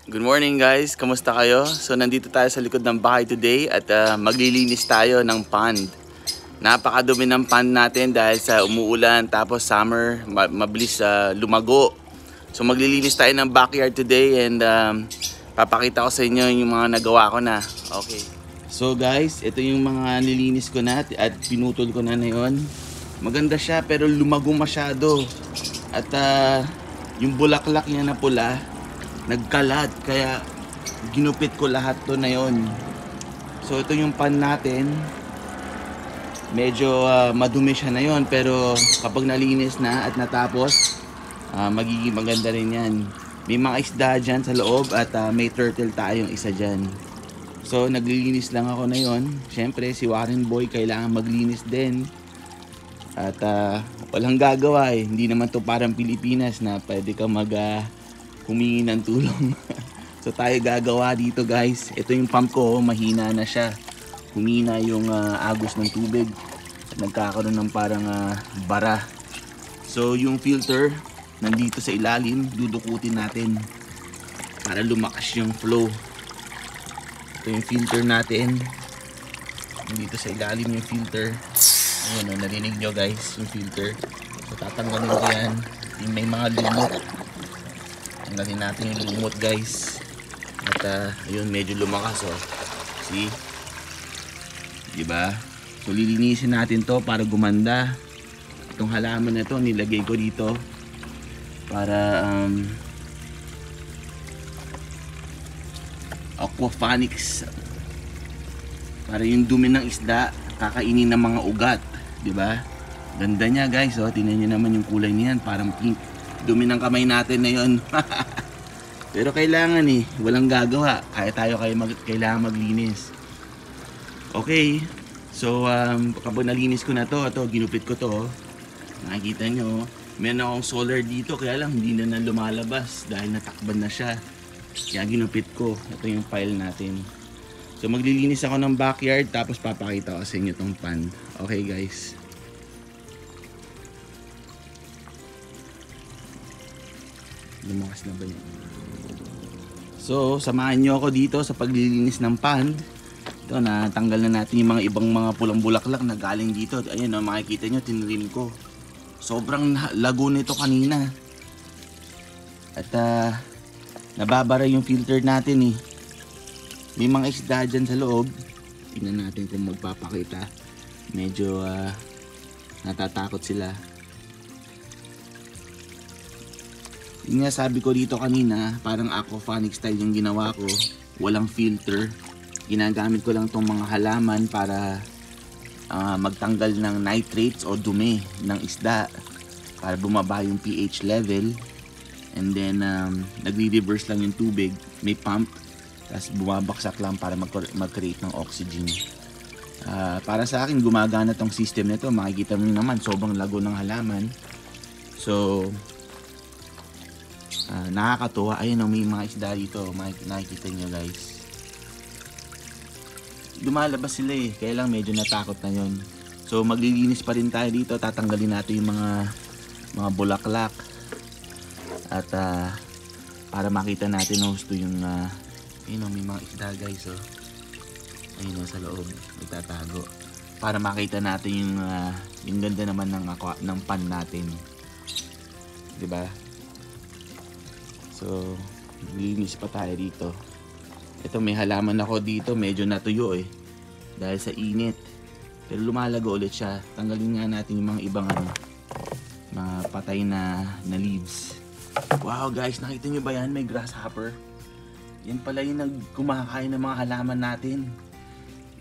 Good morning guys, kamusta kayo? So nandito tayo sa likod ng bahay today at maglilinis tayo ng pond. Napakadumi ng pond natin dahil sa umuulan tapos summer, mabilis lumago. So maglilinis tayo ng backyard today and papakita ko sa inyo yung mga nagawa ko na. Okay. So guys, ito yung mga nilinis ko na at pinutol ko na ngayon. Maganda siya pero lumago masyado. At yung bulaklak niya na pula nagkalat, kaya ginupit ko lahat to na yon. So ito yung pan natin, medyo madumi siya na yon, pero kapag nalinis na at natapos, magiging maganda rin yan. May mga isda dyan sa loob at may turtle tayong isa dyan. So naglilinis lang ako na yon. Syempre si Warren Boy kailangan maglinis din. At walang gagawa eh. Hindi naman to parang Pilipinas na pwede ka humingi ng tulong. So tayo gagawa dito guys. Ito yung pump ko, mahina na siya. Humina yung agos ng tubig at nagkakaroon ng parang bara. So yung filter nandito sa ilalim, dudukutin natin para lumakas yung flow. Ito yung filter natin. Nandito sa ilalim yung filter. Ayan o, narinig nyo guys yung filter. So tatanggalin ko yan. Yung may mga lumot. Tanggalin natin yung lumot guys. At ayun, medyo lumakas oh. See? Diba? So lilinisin natin to para gumanda. Itong halaman na to nilagay ko dito para aquaponics, para yung dumi ng isda kakainin ng mga ugat. Diba? Ganda niya guys oh. Tingnan nyo naman yung kulay niyan, parang pink. Dumi ng kamay natin na yun. Pero kailangan eh, walang gagawa. Kaya tayo kailangan maglinis. Okay. So kapag nalinis ko na to, ginupit ko to. Nakikita nyo, meron akong solar dito, kaya lang hindi na lumalabas dahil natakban na siya. Kaya ginupit ko. Ito yung file natin. So maglilinis ako ng backyard, tapos papakita ko sa inyo tong pond. Okay guys. Lumakas na ba yun? So, samahan nyo ako dito sa paglilinis ng pond. Ito, natanggal na natin yung mga ibang mga pulang bulaklak na galing dito. Ayun, makikita nyo, tinrim ko. Sobrang lago nito kanina. At nababara yung filter natin eh. May mga isda dyan sa loob. Tingnan natin kung magpapakita. Medyo natatakot sila. Yung nga sabi ko dito kanina, parang aquaponic style yung ginawa ko. Walang filter. Ginagamit ko lang tong mga halaman para magtanggal ng nitrates o dumi ng isda, para bumaba yung pH level. And then nagre-reverse lang yung tubig. May pump. Tapos bumabaksak lang para mag-create ng oxygen. Para sa akin, gumagana tong system nito. Makikita mo naman, sobrang lago ng halaman. So nakakatuwa. Ayun may mga isda dito, nakikita nyo guys. Lumalabas sila eh, kaya lang medyo natakot na yon. So maglilinis pa rin tayo dito. Tatanggalin natin yung mga bulaklak. At para makita natin gusto yung ayun may mga isda guys oh. Ayun sa loob, itatago. Para makita natin yung ganda naman ng pan natin. Diba? So, linis pa tayo dito. Ito, may halaman ako dito, medyo natuyo eh. Dahil sa init. Pero lumalago ulit siya. Tanggalin nga natin yung mga ibang mga patay na leaves. Wow guys, nakita nyo ba yan? May grasshopper. Yan pala yung kumakain ng mga halaman natin.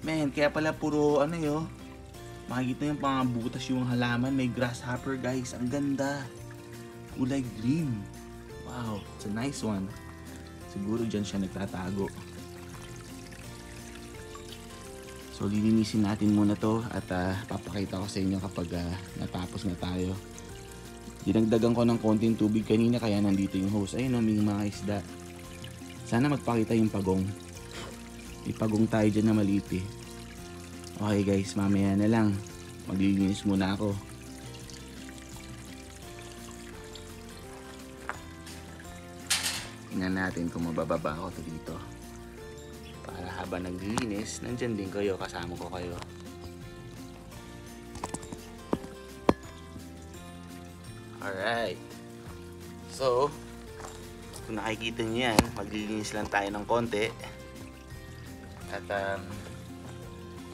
Man, kaya pala puro makikita yung mga butas yung halaman. May grasshopper guys, ang ganda. Kulay green. Wow, it's a nice one. Siguro dyan siya nagtatago. So lilinisin natin muna to at papakita ko sa inyo kapag natapos na tayo. Dinagdagan ko ng konting tubig kanina kaya nandito yung hose. Ayun may mga isda. Sana magpakita yung pagong. May pagong tayo dyan na maliit eh. Okay guys, mamaya na lang. Maglilinis muna ako. Tingnan natin kung mabababa ko to dito. Para habang naglilinis, nandyan din kayo, kasama ko kayo. Alright. So, kung nakikita nyo yan, maglilinis lang tayo ng konti. At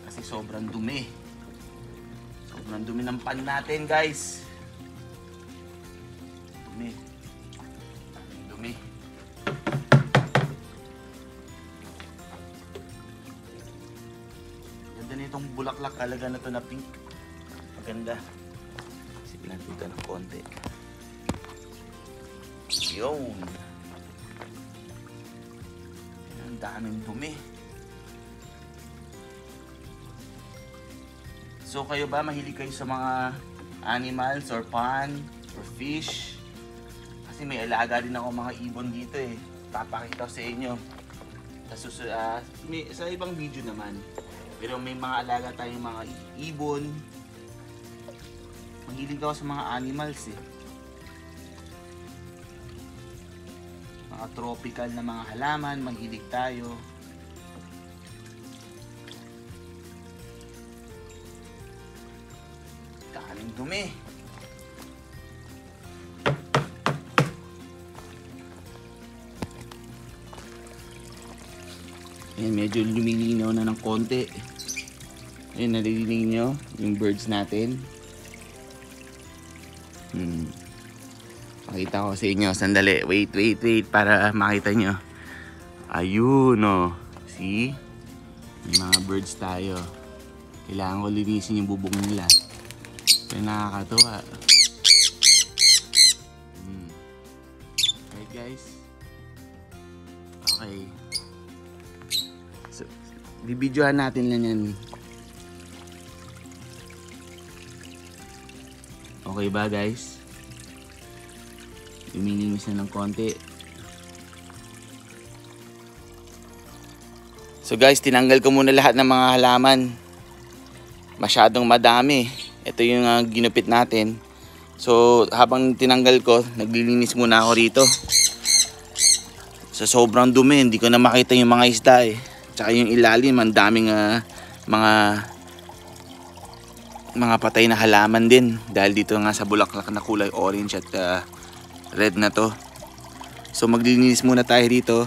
kasi sobrang dumi. Sobrang dumi ng pan natin, guys. Dumi. Dumi. Ganda nitong bulaklak talaga na to na pink. Maganda. Isipin natin ito ng konti. Yun. Ang daming dumi. So kayo ba, mahilig kayo sa mga animals or pond or fish? Kasi may alaga din ako mga ibon dito eh. Papakita ko sa inyo. Sa ibang video naman. Pero may mga alaga tayong mga ibon. Mahilig ako sa mga animals eh. Mga tropical na mga halaman, mahilig tayo. Daming dumi. Ayan, medyo lumilinaw na ng konti. Ayan, naririnig nyo yung birds natin. Pakita ko sa inyo, sandali. Wait para makita nyo. Ayun o. See? May mga birds tayo. Kailangan ko linisin yung bubong nila. Kaya nakakatuwa. Alright guys. Okay. So, bibidyohan natin lang yan. Okay ba guys? Lumilinis na ng konti. So guys, tinanggal ko muna lahat ng mga halaman. Masyadong madami. Ito yung ginupit natin. So habang tinanggal ko, naglilinis muna ako rito. Sa sobrang dumi, hindi ko na makita yung mga isda eh. Tsaka yung ilalim, ang daming mga patay na halaman din. Dahil dito nga sa bulaklak na kulay orange at red na to. So maglilinis muna tayo dito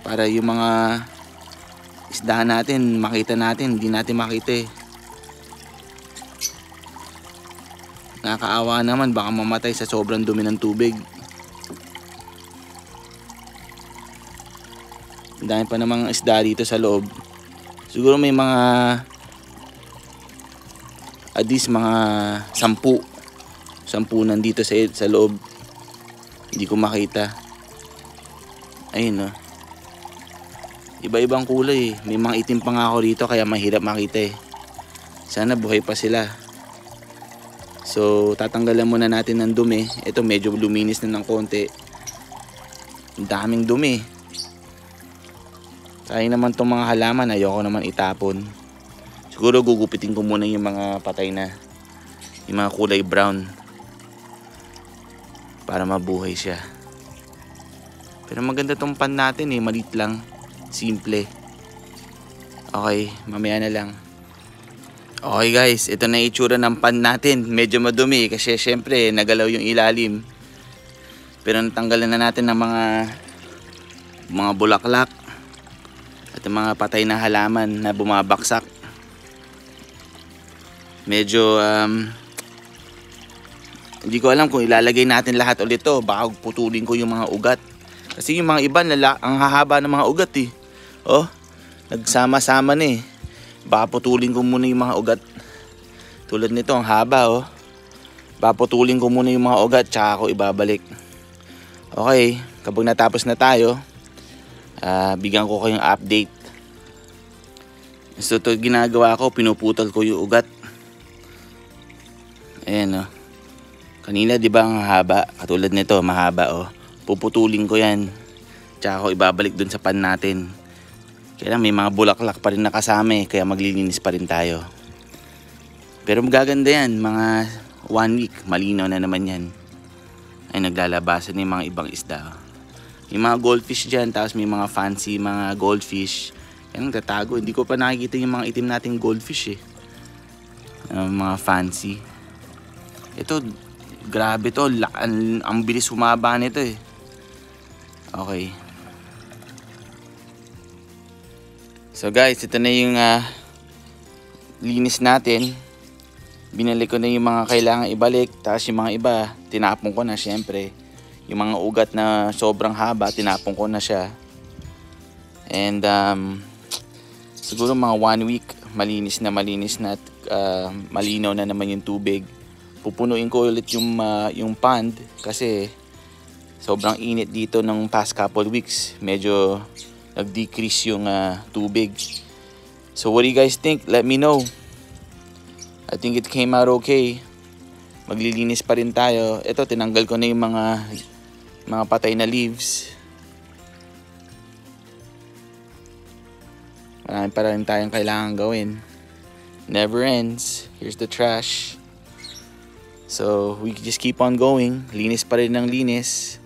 para yung mga isda natin makita natin, hindi natin makita eh. Nakakaawa naman, baka mamatay sa sobrang dumi ng tubig. Ang dami pa namang isda dito sa loob. Siguro may mga at least mga 10 nandito sa loob. Hindi ko makita. Ayun o. Iba-ibang kulay eh. May mga itim pa nga ako rito kaya mahirap makita eh. Sana buhay pa sila. So tatanggalan muna natin ng dumi. Ito medyo luminis na ng konti. Ang daming dumi. Sayang naman itong mga halaman. Ayoko naman itapon. Siguro gugupitin ko muna yung mga patay na. Yung mga kulay brown. Para mabuhay siya. Pero maganda tong pan natin eh. Maliit lang. Simple. Okay, mamaya na lang. Okay guys, ito na itsura ng pan natin. Medyo madumi kasi syempre nagalaw yung ilalim. Pero natanggalan na natin ng mga bulaklak at yung mga patay na halaman na bumabaksak. Medyo hindi ko alam kung ilalagay natin lahat ulit to. Baka putulin ko yung mga ugat. Kasi yung mga iba ang hahaba ng mga ugat eh. Oh, nagsama-sama na eh. Baka putulin ko muna yung mga ugat. Tulad nito, ang haba oh. Baka putulin ko muna yung mga ugat tsaka ako ibabalik. Okay, kapag natapos na tayo, bigyan ko kayong update. So ito ginagawa ko, pinuputol ko yung ugat. Ayan oh. Kanina di ba ang haba? Katulad nito, mahaba oh. Puputulin ko yan. Tsaka ako ibabalik dun sa pan natin. Kaya may mga bulaklak pa rin nakasama eh. Kaya maglilinis pa rin tayo. Pero magaganda yan. Mga 1 week. Malinaw na naman yan. Ay naglalabasan yung mga ibang isda. Yung mga goldfish dyan, tapos may mga fancy mga goldfish. Yan ang tatago. Hindi ko pa nakikita yung mga itim nating goldfish eh. Mga fancy. Ito, grabe to. Ang bilis humaba nito eh. Okay. So guys, ito na yung linis natin. Binalik ko na yung mga kailangan ibalik. Tapos yung mga iba, tinapon ko na syempre. Yung mga ugat na sobrang haba, tinapon ko na siya. And siguro mga 1 week, malinis na at malinaw na naman yung tubig. Pupunuin ko ulit yung pond kasi sobrang init dito ng past couple weeks. Medyo nag-decrease yung tubig. So what do you guys think? Let me know. I think it came out okay. Maglilinis pa rin tayo. Ito, tinanggal ko na yung mga patay na leaves. Marami pa rin tayong kailangan gawin. Never ends. Here's the trash. So we just keep on going. Linis pa rin ng linis.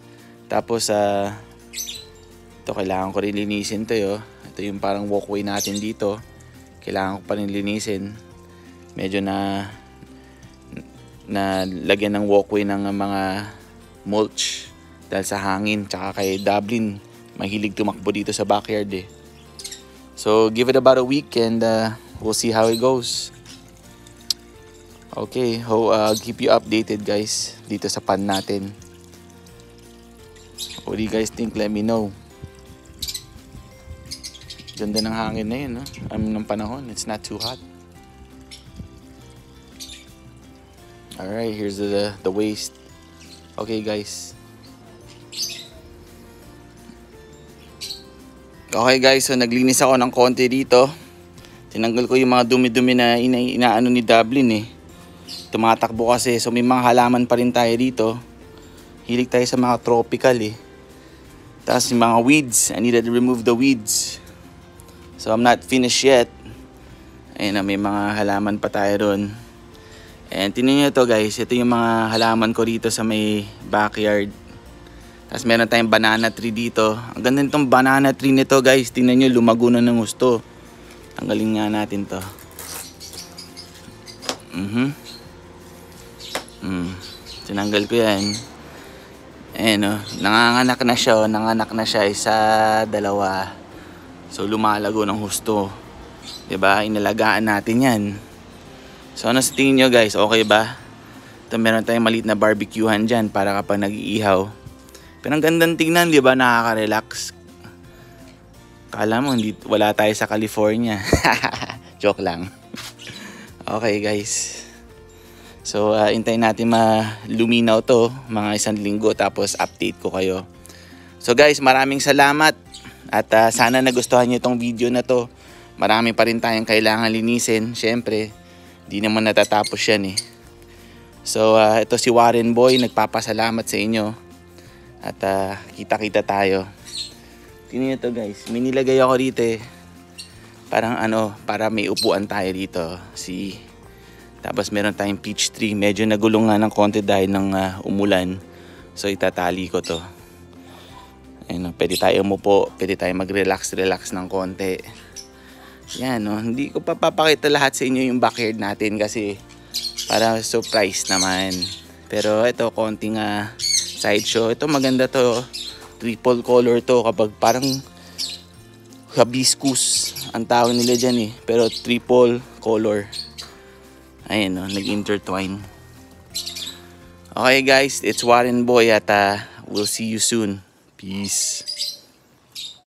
Tapos ito, kailangan ko rin linisin to yo. Ito yung parang walkway natin dito. Kailangan ko pa rin linisin. Medyo na lagyan ng walkway ng mga mulch dahil sa hangin. Tsaka kay Dublin, mahilig tumakbo dito sa backyard eh. So give it about a week and we'll see how it goes. Okay, I'll keep you updated guys dito sa pond natin. What do you guys think? Let me know. Ganda ng hangin na yun, no? Ng panahon, it's not too hot. Alright, here's the waste. Okay guys. Okay guys, so naglinis ako ng konti dito. Tinanggal ko yung mga dumi-dumi na inaano ni Dublin eh. Tumatakbo kasi, so may mga halaman pa rin tayo dito. Hilig tayo sa mga tropical eh. Tapos yung mga weeds, I needed to remove the weeds. So I'm not finished yet. Ayun na, may mga halaman pa tayo ron. And tingnan nyo to guys, ito yung mga halaman ko dito sa may backyard. Tapos meron tayong banana tree dito. Ang ganda nitong banana tree nito guys. Tingnan nyo, lumago na ng gusto. Tanggalin nga natin to. Tinanggal ko yan. Ayan o, nanganganak na siya. Nanganak na siya, 1, 2. So lumalago ng husto. Diba? Inalagaan natin yan. So ano sa tingin nyo guys? Okay ba? Ito, meron tayong maliit na barbecuehan dyan para kapag nag-iihaw. Pero ang gandang tingnan, di ba? Nakaka-relax. Kala mo, wala tayo sa California. Joke lang. Okay guys. So hintayin natin luminaw to. Mga 1 linggo tapos update ko kayo. So guys, maraming salamat. At sana nagustuhan nyo itong video na to. Marami pa rin tayong kailangan linisin. Syempre, di naman natatapos yan eh. So ito si Warren Boy, nagpapasalamat sa inyo. At kita-kita tayo. Tingnan nyo to guys, may nilagay ako dito eh. Parang para may upuan tayo dito. Tapos meron tayong peach tree. Medyo nagulong nga ng konti dahil ng umulan. So itatali ko to. Ayun, pwede tayo umupo, pwede tayo mag-relax ng konti. Yan, no? Hindi ko pa papakita lahat sa inyo yung backyard natin kasi para surprise naman. Pero ito, konting sideshow. Ito maganda to. Triple color to. Kapag parang hibiscus ang tawag nila dyan eh. Pero triple color. Ayan, no? Nag-intertwine. Okay guys, it's Warren Boy at we'll see you soon. Peace.